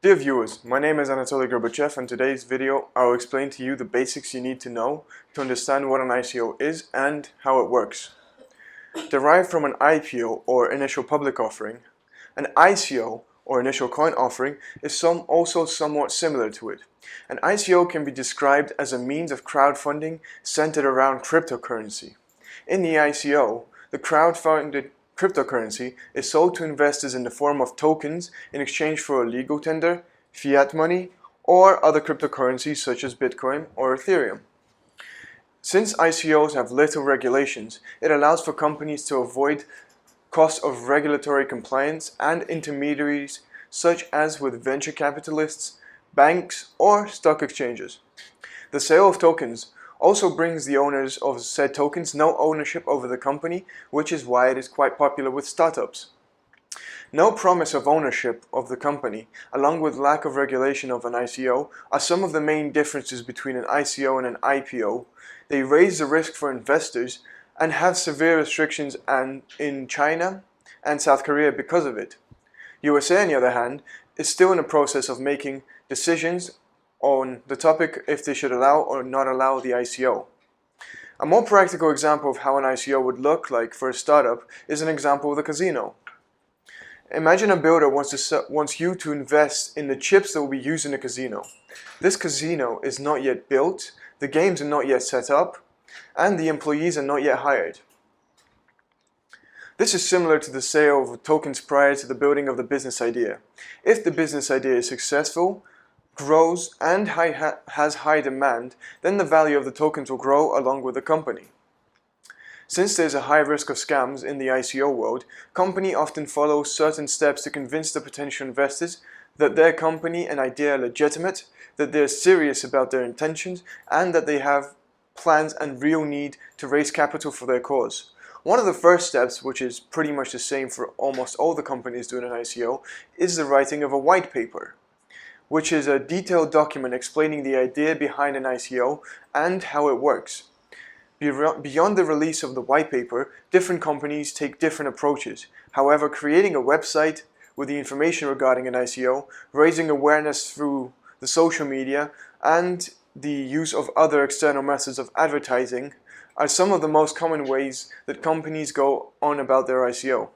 Dear viewers, my name is Anatoly Gorbachev, and in today's video I will explain to you the basics you need to know to understand what an ICO is and how it works. Derived from an IPO or initial public offering, an ICO or initial coin offering is also somewhat similar to it. An ICO can be described as a means of crowdfunding centered around cryptocurrency. In the ICO, the crowdfunded cryptocurrency is sold to investors in the form of tokens in exchange for a legal tender, fiat money, or other cryptocurrencies such as Bitcoin or Ethereum. Since ICOs have little regulations, it allows for companies to avoid costs of regulatory compliance and intermediaries such as with venture capitalists, banks, or stock exchanges. The sale of tokens also brings the owners of said tokens no ownership over the company, which is why it is quite popular with startups. No promise of ownership of the company, along with lack of regulation of an ICO, are some of the main differences between an ICO and an IPO. They raise the risk for investors and have severe restrictions in China and South Korea because of it. USA, on the other hand, is still in the process of making decisions on the topic if they should allow or not allow the ICO. A more practical example of how an ICO would look like for a startup is an example of a casino. Imagine a builder wants you to invest in the chips that will be used in the casino. This casino is not yet built, the games are not yet set up, and the employees are not yet hired. This is similar to the sale of tokens prior to the building of the business idea. If the business idea is successful, grows, and has high demand, then the value of the tokens will grow along with the company. Since there's a high risk of scams in the ICO world, companies often follow certain steps to convince the potential investors that their company and idea are legitimate, that they're serious about their intentions, and that they have plans and real need to raise capital for their cause. One of the first steps, which is pretty much the same for almost all the companies doing an ICO, is the writing of a white paper, which is a detailed document explaining the idea behind an ICO and how it works. Beyond the release of the white paper, different companies take different approaches. However, creating a website with the information regarding an ICO, raising awareness through the social media, and the use of other external methods of advertising are some of the most common ways that companies go on about their ICO.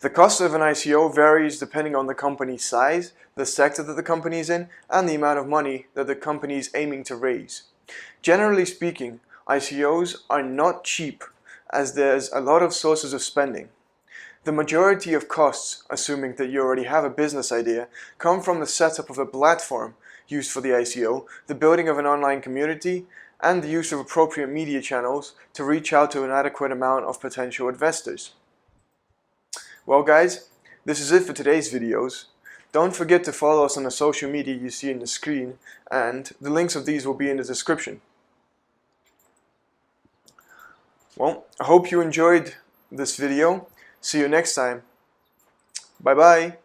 The cost of an ICO varies depending on the company's size, the sector that the company is in, and the amount of money that the company is aiming to raise. Generally speaking, ICOs are not cheap as there's a lot of sources of spending. The majority of costs, assuming that you already have a business idea, come from the setup of a platform used for the ICO, the building of an online community, and the use of appropriate media channels to reach out to an adequate amount of potential investors. Well guys, this is it for today's videos. Don't forget to follow us on the social media you see on the screen, and the links of these will be in the description. Well, I hope you enjoyed this video. See you next time. Bye bye.